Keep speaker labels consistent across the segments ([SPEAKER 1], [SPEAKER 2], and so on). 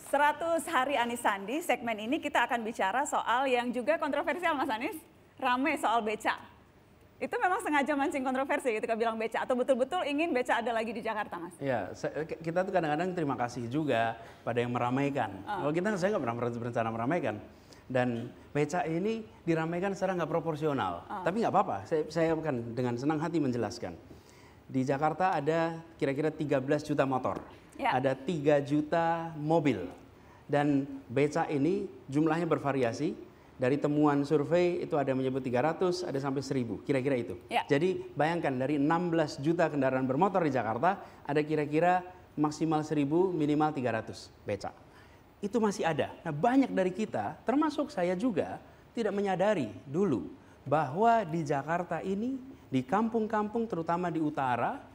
[SPEAKER 1] 100 hari Anies Sandi, segmen ini kita akan bicara soal yang juga kontroversial Mas Anies, rame soal beca. Itu memang sengaja mancing kontroversi ketika bilang beca, atau betul-betul ingin beca ada lagi di Jakarta, Mas?
[SPEAKER 2] Ya, kita tuh kadang-kadang terima kasih juga pada yang meramaikan. Kalau saya nggak pernah berencana meramaikan. Dan beca ini diramaikan secara nggak proporsional. Tapi nggak apa-apa, saya akan dengan senang hati menjelaskan. Di Jakarta ada kira-kira 13 juta motor. Ya. Ada 3 juta mobil. Dan beca ini jumlahnya bervariasi. Dari temuan survei itu ada yang menyebut 300, ada sampai 1000, kira-kira itu. Ya. Jadi bayangkan dari 16 juta kendaraan bermotor di Jakarta, ada kira-kira maksimal 1000, minimal 300 beca. Itu masih ada. Nah, banyak dari kita, termasuk saya juga, tidak menyadari dulu bahwa di Jakarta ini, di kampung-kampung terutama di utara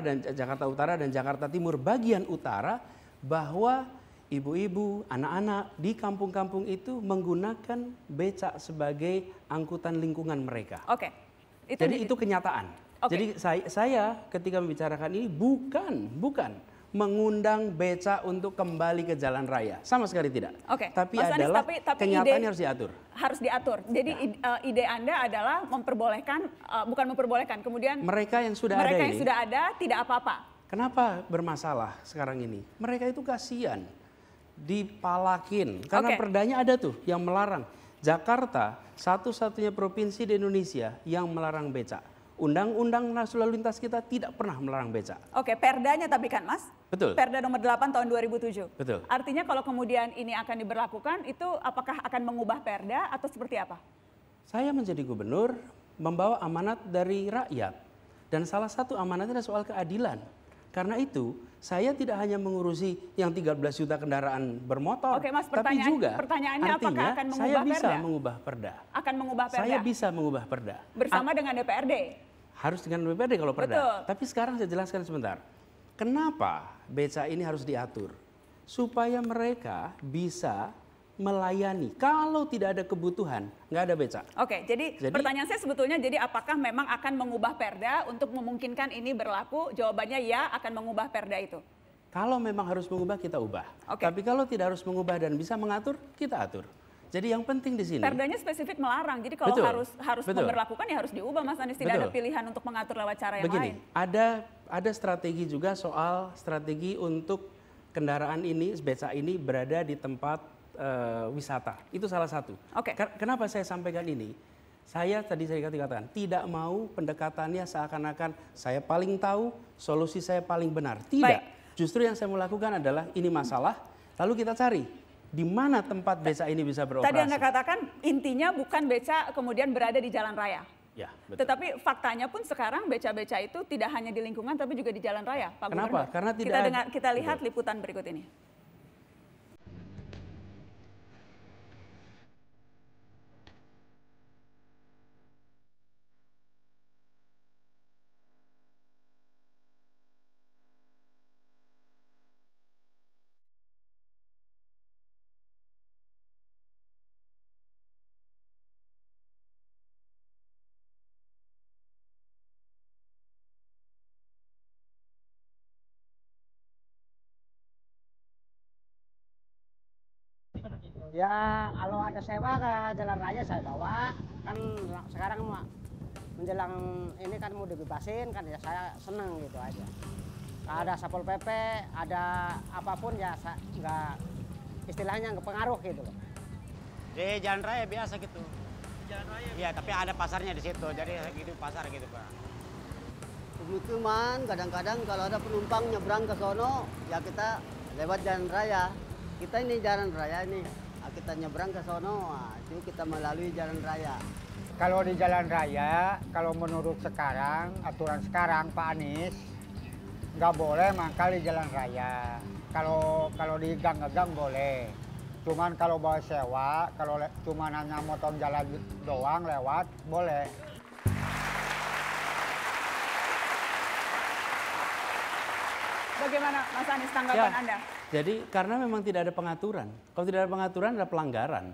[SPEAKER 2] dan Jakarta Utara dan Jakarta Timur bagian utara, bahwa ibu-ibu, anak-anak di kampung-kampung itu menggunakan beca sebagai angkutan lingkungan mereka.
[SPEAKER 1] Oke.
[SPEAKER 2] Jadi itu kenyataan. Oke. Jadi saya ketika membicarakan ini bukan mengundang beca untuk kembali ke jalan raya, sama sekali tidak.
[SPEAKER 1] Oke.
[SPEAKER 2] Tapi
[SPEAKER 1] Mas Anies,
[SPEAKER 2] adalah
[SPEAKER 1] tapi
[SPEAKER 2] kenyataan harus diatur.
[SPEAKER 1] Harus diatur. Jadi ya. Ide Anda adalah memperbolehkan, bukan memperbolehkan, kemudian
[SPEAKER 2] mereka yang sudah
[SPEAKER 1] ada tidak apa-apa.
[SPEAKER 2] Kenapa bermasalah sekarang ini? Mereka itu kasihan. Dipalakin karena perdanya ada tuh yang melarang. Jakarta satu-satunya provinsi di Indonesia yang melarang beca. Undang-undang lalu lintas kita tidak pernah melarang beca.
[SPEAKER 1] Oke, perdanya tapi kan Mas?
[SPEAKER 2] Betul.
[SPEAKER 1] Perda nomor 8 tahun 2007.
[SPEAKER 2] Betul.
[SPEAKER 1] Artinya kalau kemudian ini akan diberlakukan, itu apakah akan mengubah perda atau seperti apa? Saya
[SPEAKER 2] menjadi gubernur membawa amanat dari rakyat. Dan salah satu amanatnya adalah soal keadilan. Karena itu, saya tidak hanya mengurusi yang 13 juta kendaraan bermotor,
[SPEAKER 1] Oke, Mas,
[SPEAKER 2] tapi juga
[SPEAKER 1] pertanyaannya apakah akan mengubah
[SPEAKER 2] saya bisa
[SPEAKER 1] perda?
[SPEAKER 2] mengubah perda.
[SPEAKER 1] Akan mengubah perda?
[SPEAKER 2] Saya bisa mengubah perda.
[SPEAKER 1] Bersama dengan DPRD?
[SPEAKER 2] Harus dengan DPRD kalau perda.
[SPEAKER 1] Betul.
[SPEAKER 2] Tapi sekarang saya jelaskan sebentar. Kenapa beca ini harus diatur? Supaya mereka bisa melayani. Kalau tidak ada kebutuhan, nggak ada beca.
[SPEAKER 1] Oke, jadi pertanyaan saya sebetulnya, jadi apakah memang akan mengubah perda untuk memungkinkan ini berlaku? Jawabannya ya, akan mengubah perda itu.
[SPEAKER 2] Kalau memang harus mengubah, kita ubah. Tapi kalau tidak harus mengubah dan bisa mengatur, kita atur. Jadi yang penting di sini.
[SPEAKER 1] Perdanya spesifik melarang. Jadi kalau harus memberlakukan ya harus diubah, Mas Anies. Tidak ada pilihan untuk mengatur lewat cara yang lain.
[SPEAKER 2] Ada strategi juga soal strategi untuk kendaraan ini, beca ini berada di tempat wisata. Itu salah satu. Kenapa saya sampaikan ini? Saya katakan tidak mau pendekatannya seakan-akan saya paling tahu, solusi saya paling benar. Tidak. Baik. Justru yang saya mau lakukan adalah ini masalah, lalu kita cari di mana tempat beca ini bisa beroperasi.
[SPEAKER 1] Tadi Anda katakan intinya bukan beca kemudian berada di jalan raya.
[SPEAKER 2] Ya, betul.
[SPEAKER 1] Tetapi faktanya pun sekarang beca-beca itu tidak hanya di lingkungan tapi juga di jalan raya, Pak Gubernur.
[SPEAKER 2] Kenapa? Karena tidak
[SPEAKER 1] kita lihat liputan berikut ini.
[SPEAKER 3] Ya kalau ada sewa ke jalan raya saya bawa, kan sekarang menjelang ini kan mau dibebasin kan ya saya seneng gitu aja. Ada Satpol PP, ada apapun ya nggak istilahnya nggak pengaruh gitu loh.
[SPEAKER 4] Di jalan raya biasa gitu. Jalan raya? Iya, tapi ada pasarnya di situ, jadi gitu pasar gitu Pak.
[SPEAKER 5] Pemukiman kadang-kadang kalau ada penumpang nyebrang ke sono, ya kita lewat jalan raya. Kita ini jalan raya ini. Kita nyebrang ke sono, itu kita melalui jalan raya.
[SPEAKER 6] Kalau di jalan raya, kalau menurut sekarang, aturan sekarang Pak Anies, nggak boleh mangkal di jalan raya. Kalau di gang-gang boleh. Cuman kalau bawa sewa, kalau cuman hanya motong jalan doang lewat, boleh.
[SPEAKER 1] Bagaimana Mas Anies tanggapan Anda?
[SPEAKER 2] Jadi karena memang tidak ada pengaturan. Kalau tidak ada pengaturan ada pelanggaran.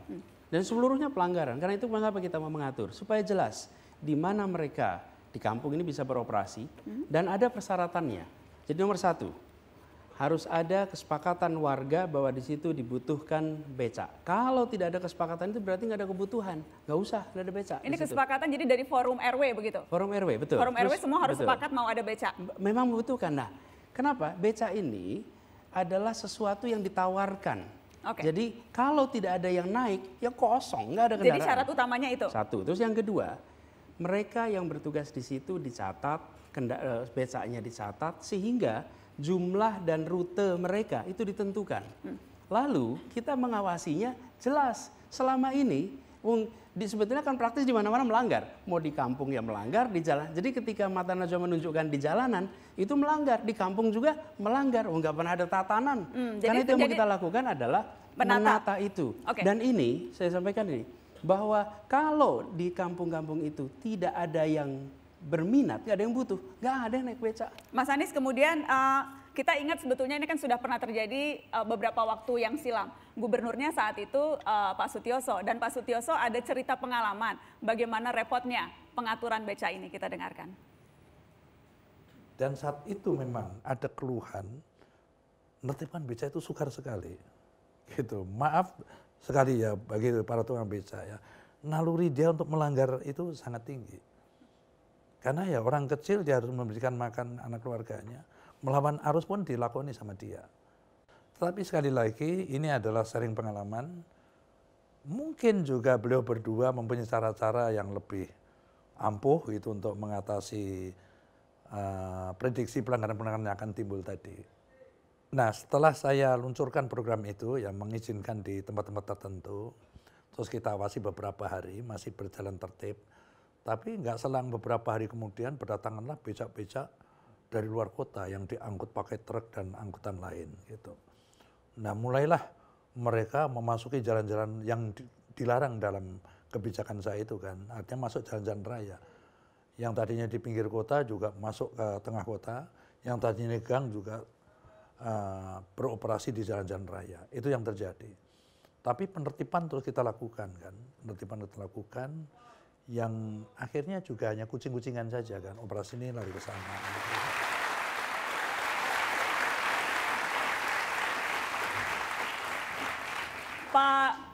[SPEAKER 2] Dan seluruhnya pelanggaran. Karena itu mengapa kita mau mengatur? Supaya jelas di mana mereka di kampung ini bisa beroperasi dan ada persyaratannya. Jadi nomor 1, harus ada kesepakatan warga bahwa di situ dibutuhkan becak. Kalau tidak ada kesepakatan itu berarti nggak ada kebutuhan, nggak usah ada becak.
[SPEAKER 1] Ini kesepakatan jadi dari forum RW begitu?
[SPEAKER 2] Forum RW, betul.
[SPEAKER 1] Forum RW semua harus sepakat mau ada becak?
[SPEAKER 2] Memang membutuhkan. Nah, kenapa? Becak ini adalah sesuatu yang ditawarkan. Jadi kalau tidak ada yang naik, ya kosong, nggak ada kendaraan.
[SPEAKER 1] Jadi syarat utamanya itu?
[SPEAKER 2] Satu. Terus yang kedua, mereka yang bertugas di situ dicatat, becaknya dicatat, sehingga jumlah dan rute mereka itu ditentukan. Lalu kita mengawasinya jelas. Selama ini, sebetulnya kan praktis di mana-mana melanggar. Mau di kampung ya melanggar, di jalan. Jadi ketika Mata Najwa menunjukkan di jalanan, itu melanggar. Di kampung juga melanggar. Nggak pernah ada tatanan. Karena itu yang mau kita lakukan adalah menata itu. Dan ini, saya sampaikan ini, bahwa kalau di kampung-kampung itu tidak ada yang berminat, nggak ada yang butuh, nggak ada yang naik becak.
[SPEAKER 1] Mas Anies, kemudian kita ingat sebetulnya ini kan sudah pernah terjadi beberapa waktu yang silam. Gubernurnya saat itu Pak Sutioso, dan Pak Sutioso ada cerita pengalaman bagaimana repotnya pengaturan becak ini, kita dengarkan.
[SPEAKER 7] Dan saat itu memang ada keluhan, nertiban becak itu sukar sekali. Gitu. Maaf sekali ya bagi para tukang becak ya. Naluri dia untuk melanggar itu sangat tinggi. Karena ya orang kecil dia harus memberikan makan anak keluarganya. Melawan arus pun dilakoni sama dia. Tetapi sekali lagi ini adalah sharing pengalaman. Mungkin juga beliau berdua mempunyai cara-cara yang lebih ampuh gitu untuk mengatasi prediksi pelanggaran-pelanggaran yang akan timbul tadi. Nah setelah saya luncurkan program itu yang mengizinkan di tempat-tempat tertentu, terus kita awasi beberapa hari masih berjalan tertib. Tapi nggak selang beberapa hari kemudian berdatanganlah becak-becak dari luar kota yang diangkut pakai truk dan angkutan lain gitu. Nah mulailah mereka memasuki jalan-jalan yang dilarang dalam kebijakan saya itu kan. Artinya masuk jalan-jalan raya. Yang tadinya di pinggir kota juga masuk ke tengah kota. Yang tadinya di gang juga beroperasi di jalan-jalan raya. Itu yang terjadi. Tapi penertiban terus kita lakukan kan. Penertiban kita lakukan. Yang akhirnya juga hanya kucing-kucingan saja kan, operasi ini lari ke sana.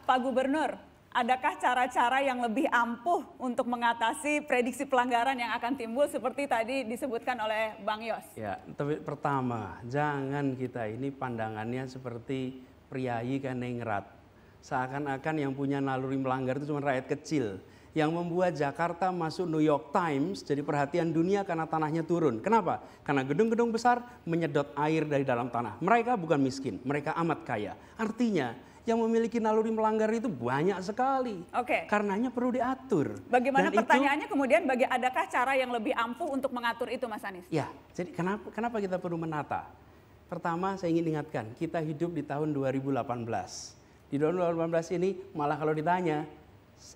[SPEAKER 1] Pak Gubernur, adakah cara-cara yang lebih ampuh untuk mengatasi prediksi pelanggaran yang akan timbul seperti tadi disebutkan oleh Bang Yos?
[SPEAKER 2] Ya, tapi pertama, jangan kita ini pandangannya seperti priayi kanengrat. Seakan-akan yang punya naluri melanggar itu cuma rakyat kecil. Yang membuat Jakarta masuk New York Times jadi perhatian dunia karena tanahnya turun. Kenapa? Karena gedung-gedung besar menyedot air dari dalam tanah. Mereka bukan miskin, mereka amat kaya. Artinya yang memiliki naluri melanggar itu banyak sekali. Karenanya perlu diatur.
[SPEAKER 1] Bagaimana dan pertanyaannya itu, kemudian adakah cara yang lebih ampuh untuk mengatur itu, Mas Anies?
[SPEAKER 2] Ya, jadi kenapa kita perlu menata? Pertama saya ingin ingatkan, kita hidup di tahun 2018. Di tahun 2018 ini malah kalau ditanya,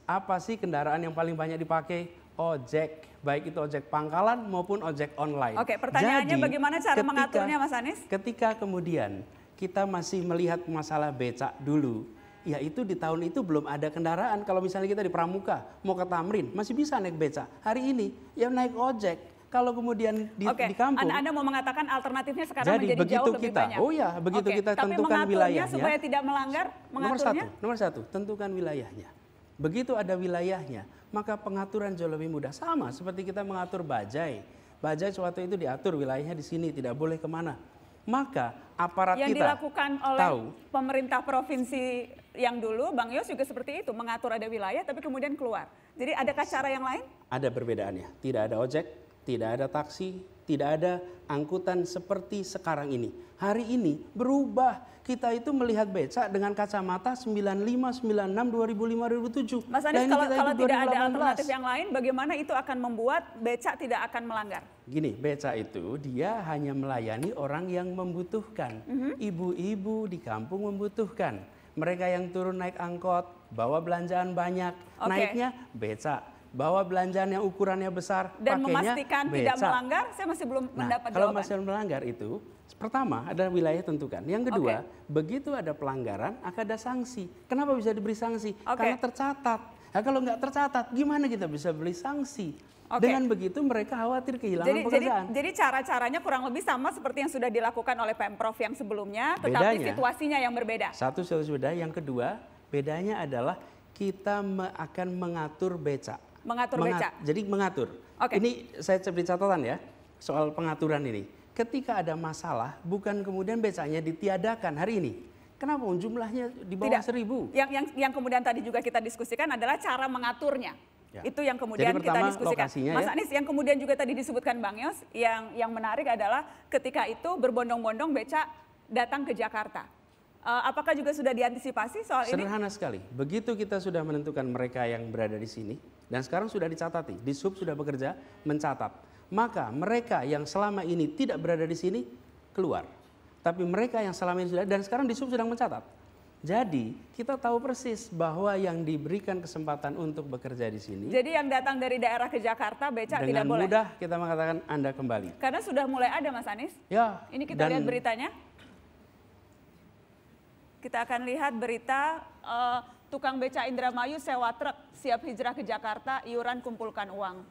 [SPEAKER 2] apa sih kendaraan yang paling banyak dipakai? Ojek, baik itu ojek pangkalan maupun ojek online.
[SPEAKER 1] Pertanyaannya jadi, bagaimana cara mengaturnya, Mas Anies?
[SPEAKER 2] Ketika kemudian kita masih melihat masalah becak dulu, yaitu di tahun itu belum ada kendaraan. Kalau misalnya kita di Pramuka, mau ke Tamrin, masih bisa naik becak. Hari ini ya naik ojek. Kalau kemudian di kampung.
[SPEAKER 1] Anda mau mengatakan alternatifnya sekarang menjadi jauh lebih banyak.
[SPEAKER 2] Oh ya, begitu kita tentukan wilayahnya.
[SPEAKER 1] Supaya tidak melanggar, mengaturnya?
[SPEAKER 2] Nomor satu, tentukan wilayahnya. Begitu ada wilayahnya, maka pengaturan jauh lebih mudah. Sama seperti kita mengatur bajai. Bajai suatu itu diatur wilayahnya di sini, tidak boleh kemana. Maka aparat
[SPEAKER 1] yang
[SPEAKER 2] kita
[SPEAKER 1] dilakukan oleh pemerintah provinsi yang dulu, Bang Yos juga seperti itu, mengatur ada wilayah tapi kemudian keluar. Jadi adakah cara yang lain? Ada
[SPEAKER 2] perbedaannya. Tidak ada ojek, tidak ada taksi, tidak ada angkutan seperti sekarang ini. Hari ini berubah. Kita itu melihat becak dengan kacamata 95, 96, 2005, 2007.
[SPEAKER 1] Mas Anies, kalau tidak ada alternatif yang lain, bagaimana itu akan membuat becak tidak akan melanggar?
[SPEAKER 2] Gini, becak itu dia hanya melayani orang yang membutuhkan. Ibu-ibu di kampung membutuhkan. Mereka yang turun naik angkot, bawa belanjaan banyak, naiknya becak. Bawa belanjaan yang ukurannya besar,
[SPEAKER 1] dan
[SPEAKER 2] pakainya
[SPEAKER 1] memastikan
[SPEAKER 2] becak.
[SPEAKER 1] Tidak melanggar, saya masih belum mendapat
[SPEAKER 2] kalau
[SPEAKER 1] jawaban.
[SPEAKER 2] masih melanggar itu, pertama ada wilayah tentukan. Yang kedua, begitu ada pelanggaran akan ada sanksi. Kenapa bisa diberi sanksi? Karena tercatat. Nah, kalau nggak tercatat, gimana kita bisa beri sanksi?
[SPEAKER 1] Oke.
[SPEAKER 2] Dengan begitu mereka khawatir kehilangan pekerjaan.
[SPEAKER 1] Jadi cara-caranya kurang lebih sama seperti yang sudah dilakukan oleh Pemprov yang sebelumnya, tetapi
[SPEAKER 2] Bedanya,
[SPEAKER 1] situasinya yang berbeda.
[SPEAKER 2] Satu situasi beda, yang kedua bedanya adalah kita akan mengatur beca.
[SPEAKER 1] Beca.
[SPEAKER 2] Jadi mengatur.
[SPEAKER 1] Oke.
[SPEAKER 2] Ini saya beri catatan ya soal pengaturan ini. Ketika ada masalah, bukan kemudian becanya ditiadakan hari ini. Kenapa? Jumlahnya di bawah 1.000.
[SPEAKER 1] Yang kemudian tadi juga kita diskusikan adalah cara mengaturnya.
[SPEAKER 2] Ya.
[SPEAKER 1] Itu yang kemudian
[SPEAKER 2] Jadi
[SPEAKER 1] kita
[SPEAKER 2] pertama,
[SPEAKER 1] diskusikan.
[SPEAKER 2] lokasinya
[SPEAKER 1] Mas
[SPEAKER 2] ya.
[SPEAKER 1] Anies, yang kemudian juga tadi disebutkan Bang Yos, yang menarik adalah ketika itu berbondong-bondong beca datang ke Jakarta. Apakah juga sudah diantisipasi soal ini?
[SPEAKER 2] Sederhana sekali. Begitu kita sudah menentukan mereka yang berada di sini, dan sekarang sudah dicatati, Dishub sudah bekerja mencatat. Maka mereka yang selama ini tidak berada di sini keluar. Tapi mereka yang selama ini sudah, dan sekarang Dishub sedang mencatat. Jadi kita tahu persis bahwa yang diberikan kesempatan untuk bekerja di sini.
[SPEAKER 1] Jadi yang datang dari daerah ke Jakarta beca tidak boleh.
[SPEAKER 2] Dengan mudah kita mengatakan Anda kembali.
[SPEAKER 1] Karena sudah mulai ada Mas Anies.
[SPEAKER 2] Ya.
[SPEAKER 1] Ini kita lihat beritanya. Kita akan lihat berita tukang beca Indramayu sewa truk siap hijrah ke Jakarta, iuran kumpulkan uang.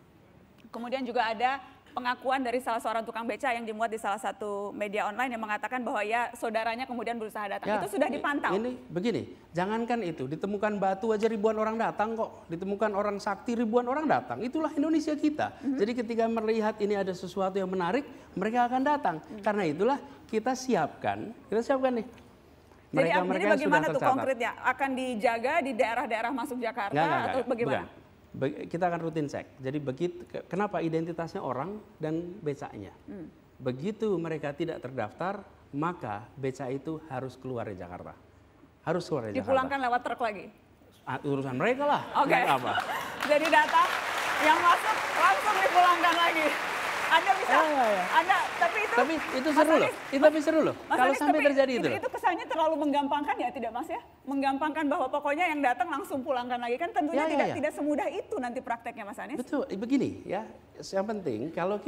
[SPEAKER 1] Kemudian juga ada pengakuan dari salah seorang tukang beca yang dimuat di salah satu media online yang mengatakan bahwa ya saudaranya kemudian berusaha datang.
[SPEAKER 2] Ya,
[SPEAKER 1] itu sudah dipantau.
[SPEAKER 2] Ini begini, jangankan itu, ditemukan batu aja ribuan orang datang kok. Ditemukan orang sakti ribuan orang datang. Itulah Indonesia kita. Jadi ketika melihat ini ada sesuatu yang menarik, mereka akan datang. Karena itulah kita siapkan nih.
[SPEAKER 1] Jadi bagaimana tuh konkretnya? Akan dijaga di daerah-daerah masuk Jakarta atau bagaimana?
[SPEAKER 2] Kita akan rutin cek. Jadi kenapa identitasnya orang dan becanya. Begitu mereka tidak terdaftar, maka beca itu harus keluar dari Jakarta. Harus keluar dari Jakarta.
[SPEAKER 1] Dipulangkan lewat truk lagi?
[SPEAKER 2] Urusan mereka lah.
[SPEAKER 1] Oke. Jadi data yang masuk langsung dipulangkan lagi. Anda bisa, tapi
[SPEAKER 2] itu seru loh. Itu seru loh. Kalau sampai terjadi itu.
[SPEAKER 1] Itu kesannya terlalu menggampangkan ya, tidak Mas ya? Menggampangkan bahwa pokoknya yang datang langsung pulangkan lagi, kan tentunya tidak semudah itu nanti prakteknya Mas Anies.
[SPEAKER 2] Betul, begini ya. Yang penting kalau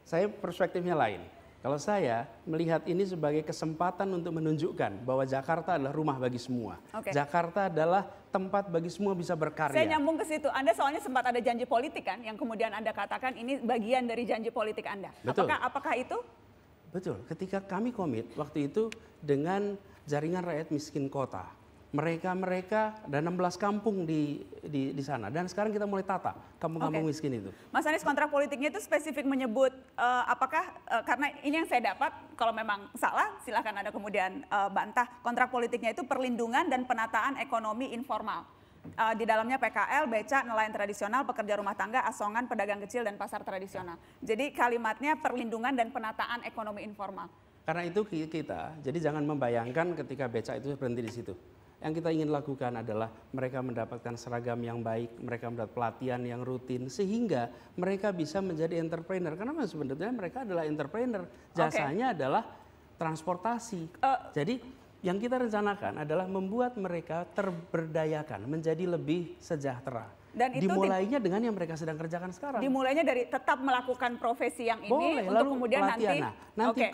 [SPEAKER 2] saya perspektifnya lain. Kalau saya melihat ini sebagai kesempatan untuk menunjukkan bahwa Jakarta adalah rumah bagi semua. Jakarta adalah tempat bagi semua bisa berkarya.
[SPEAKER 1] Saya nyambung ke situ. Anda soalnya sempat ada janji politik kan, yang kemudian Anda katakan ini bagian dari janji politik Anda.
[SPEAKER 2] Betul.
[SPEAKER 1] Apakah itu?
[SPEAKER 2] Betul. Ketika kami komit waktu itu dengan jaringan rakyat miskin kota. Mereka ada 16 kampung di sana, dan sekarang kita mulai tata kampung-kampung miskin itu.
[SPEAKER 1] Mas Anies, kontrak politiknya itu spesifik menyebut apakah karena ini yang saya dapat, kalau memang salah silahkan Anda kemudian bantah. Kontrak politiknya itu perlindungan dan penataan ekonomi informal. Di dalamnya PKL, beca, nelayan tradisional, pekerja rumah tangga, asongan, pedagang kecil dan pasar tradisional. Jadi kalimatnya perlindungan dan penataan ekonomi informal.
[SPEAKER 2] Karena itu kita, jadi jangan membayangkan ketika beca itu berhenti di situ. Yang kita ingin lakukan adalah mereka mendapatkan seragam yang baik, mereka mendapat pelatihan yang rutin, sehingga mereka bisa menjadi entrepreneur. Karena sebenarnya mereka adalah entrepreneur, jasanya adalah transportasi. Jadi yang kita rencanakan adalah membuat mereka terberdayakan, menjadi lebih sejahtera.
[SPEAKER 1] Dan itu
[SPEAKER 2] dimulainya dengan yang mereka sedang kerjakan sekarang.
[SPEAKER 1] Dimulainya dari tetap melakukan profesi yang ini.
[SPEAKER 2] Boleh,
[SPEAKER 1] untuk kemudian nanti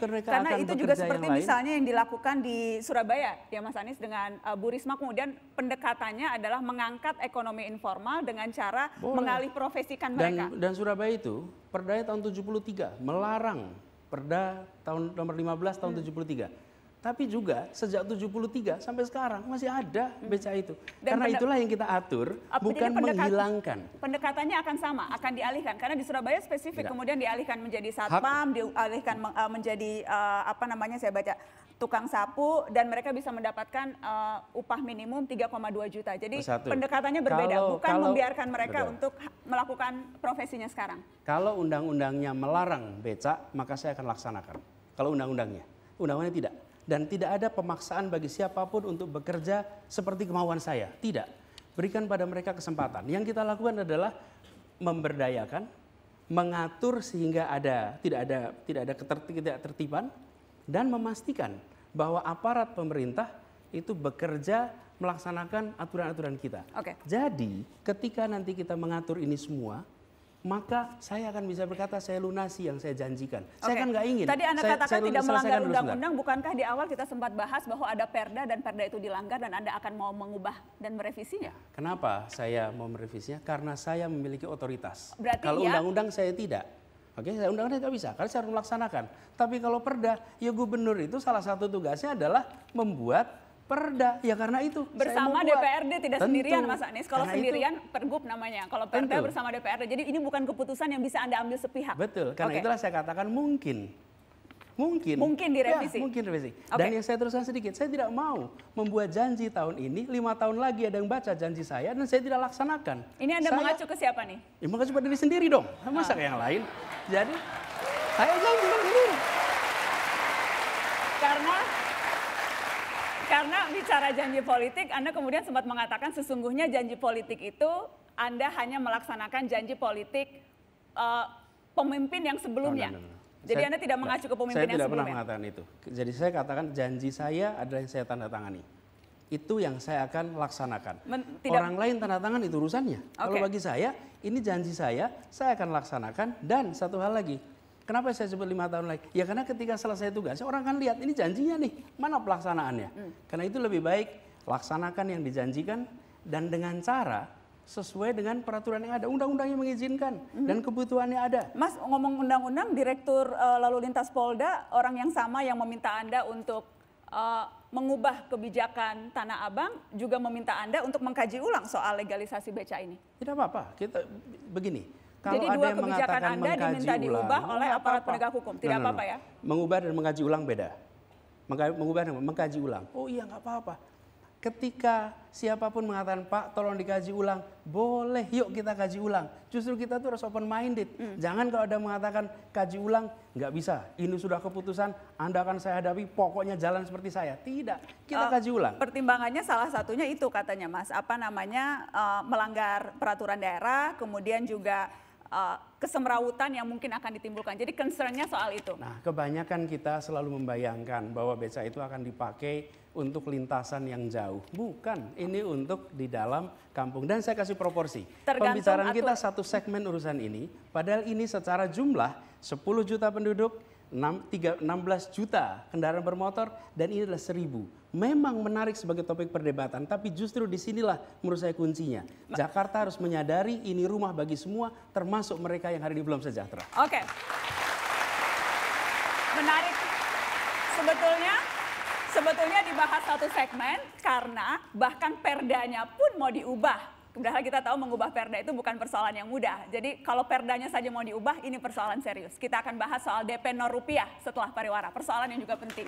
[SPEAKER 2] mereka
[SPEAKER 1] karena
[SPEAKER 2] akan
[SPEAKER 1] itu juga seperti
[SPEAKER 2] yang
[SPEAKER 1] misalnya yang dilakukan di Surabaya ya Mas Anies dengan Bu Risma, kemudian pendekatannya adalah mengangkat ekonomi informal dengan cara mengalih profesikan mereka.
[SPEAKER 2] Dan Surabaya itu Perda tahun 73 melarang, Perda tahun nomor 15 tahun 73. Tapi juga sejak 73 sampai sekarang masih ada beca itu.
[SPEAKER 1] Dan
[SPEAKER 2] karena itulah yang kita atur, bukan menghilangkan.
[SPEAKER 1] Pendekatannya akan sama, akan dialihkan. Karena di Surabaya spesifik kemudian dialihkan menjadi satpam, dialihkan menjadi saya baca tukang sapu, dan mereka bisa mendapatkan upah minimum 3,2 juta. Jadi pendekatannya berbeda, bukan membiarkan mereka untuk melakukan profesinya sekarang.
[SPEAKER 2] Kalau undang-undangnya melarang beca, maka saya akan laksanakan. Kalau undang-undangnya tidak. Dan tidak ada pemaksaan bagi siapapun untuk bekerja seperti kemauan saya. Tidak. Berikan pada mereka kesempatan. Yang kita lakukan adalah memberdayakan, mengatur sehingga tidak ada ketertiban, dan memastikan bahwa aparat pemerintah itu bekerja melaksanakan aturan-aturan kita. Jadi ketika nanti kita mengatur ini semua, maka saya akan bisa berkata saya lunasi yang saya janjikan. Saya kan nggak ingin.
[SPEAKER 1] Tadi Anda katakan tidak melanggar
[SPEAKER 2] selesaikan dulu
[SPEAKER 1] undang-undang, bukankah di awal kita sempat bahas bahwa ada perda dan perda itu dilanggar dan Anda akan mau mengubah dan merevisinya?
[SPEAKER 2] Kenapa saya mau merevisinya? Karena saya memiliki otoritas.
[SPEAKER 1] Berarti
[SPEAKER 2] kalau
[SPEAKER 1] ya-
[SPEAKER 2] undang-undang saya tidak. Oke, saya undang-undang tidak bisa, karena saya harus melaksanakan. Tapi kalau perda, ya gubernur itu salah satu tugasnya adalah membuat perda. Ya karena itu
[SPEAKER 1] Bersama
[SPEAKER 2] saya mau buat.
[SPEAKER 1] DPRD tidak
[SPEAKER 2] Tentu.
[SPEAKER 1] sendirian Mas Anies. Kalau
[SPEAKER 2] Karena
[SPEAKER 1] sendirian pergub namanya. Kalau perda
[SPEAKER 2] Tentu.
[SPEAKER 1] bersama DPRD. Jadi ini bukan keputusan yang bisa Anda ambil sepihak.
[SPEAKER 2] Betul, karena
[SPEAKER 1] Oke.
[SPEAKER 2] itulah saya katakan mungkin.
[SPEAKER 1] Mungkin direvisi.
[SPEAKER 2] Ya, mungkin direvisi.
[SPEAKER 1] Oke.
[SPEAKER 2] Dan yang saya teruskan sedikit, saya tidak mau membuat janji tahun ini, 5 tahun lagi ada yang baca janji saya dan saya tidak laksanakan.
[SPEAKER 1] Ini Anda
[SPEAKER 2] Saya-
[SPEAKER 1] mengacu ke siapa nih?
[SPEAKER 2] Ya mengacu pada diri sendiri dong, masa ke yang lain. Jadi saya janji sendiri.
[SPEAKER 1] Karena bicara janji politik, Anda kemudian sempat mengatakan sesungguhnya janji politik itu Anda hanya melaksanakan janji politik pemimpin yang sebelumnya. Jadi Anda tidak mengacu ke pemimpin
[SPEAKER 2] saya
[SPEAKER 1] yang
[SPEAKER 2] tidak pernah
[SPEAKER 1] sebelumnya.
[SPEAKER 2] mengatakan itu. Jadi saya katakan janji saya adalah yang saya tanda tangani. Itu yang saya akan laksanakan. Orang lain tanda tangan itu urusannya. Kalau
[SPEAKER 1] Oke.
[SPEAKER 2] bagi saya, ini janji saya akan laksanakan. Dan satu hal lagi, kenapa saya sebut 5 tahun lagi? Ya karena ketika selesai tugasnya orang akan lihat ini janjinya nih, mana pelaksanaannya. Karena itu lebih baik laksanakan yang dijanjikan dan dengan cara sesuai dengan peraturan yang ada, undang-undangnya mengizinkan dan kebutuhannya ada.
[SPEAKER 1] Mas ngomong undang-undang, Direktur Lalu Lintas Polda orang yang sama yang meminta Anda untuk mengubah kebijakan Tanah Abang juga meminta Anda untuk mengkaji ulang soal legalisasi beca ini.
[SPEAKER 2] Tidak apa-apa, kita begini. Kalau
[SPEAKER 1] Jadi
[SPEAKER 2] ada
[SPEAKER 1] dua
[SPEAKER 2] yang
[SPEAKER 1] kebijakan
[SPEAKER 2] mengatakan
[SPEAKER 1] Anda
[SPEAKER 2] mengkaji
[SPEAKER 1] diminta diubah
[SPEAKER 2] ulang,
[SPEAKER 1] oleh
[SPEAKER 2] nggak
[SPEAKER 1] aparat
[SPEAKER 2] apa-apa.
[SPEAKER 1] penegak hukum. Tidak apa-apa ya?
[SPEAKER 2] Mengubah dan mengkaji ulang beda. Mengubah dan mengkaji ulang. Oh iya nggak apa-apa. Ketika siapapun mengatakan Pak tolong dikaji ulang, boleh yuk kita kaji ulang. Justru kita tuh harus open minded. Jangan kalau ada mengatakan kaji ulang, nggak bisa. Ini sudah keputusan, Anda akan saya hadapi, pokoknya jalan seperti saya. Tidak, kita kaji ulang.
[SPEAKER 1] Pertimbangannya salah satunya itu katanya Mas, melanggar peraturan daerah, kemudian juga kesemrawutan yang mungkin akan ditimbulkan. Jadi concern-nya soal itu.
[SPEAKER 2] Nah, kebanyakan kita selalu membayangkan bahwa beca itu akan dipakai untuk lintasan yang jauh. Bukan, ini untuk di dalam kampung. Dan saya kasih proporsi.
[SPEAKER 1] Tergantung
[SPEAKER 2] Pembicaraan kita satu segmen urusan ini, padahal ini secara jumlah 10 juta penduduk, 16 juta kendaraan bermotor, dan ini adalah 1000. Memang menarik sebagai topik perdebatan, tapi justru disinilah menurut saya kuncinya. Jakarta harus menyadari ini rumah bagi semua, termasuk mereka yang hari ini belum sejahtera.
[SPEAKER 1] Oke. Menarik. Sebetulnya dibahas satu segmen karena bahkan perdanya pun mau diubah. Padahal kita tahu mengubah perda itu bukan persoalan yang mudah. Jadi kalau perdanya saja mau diubah, ini persoalan serius. Kita akan bahas soal DP 0 rupiah setelah pariwara. Persoalan yang juga penting.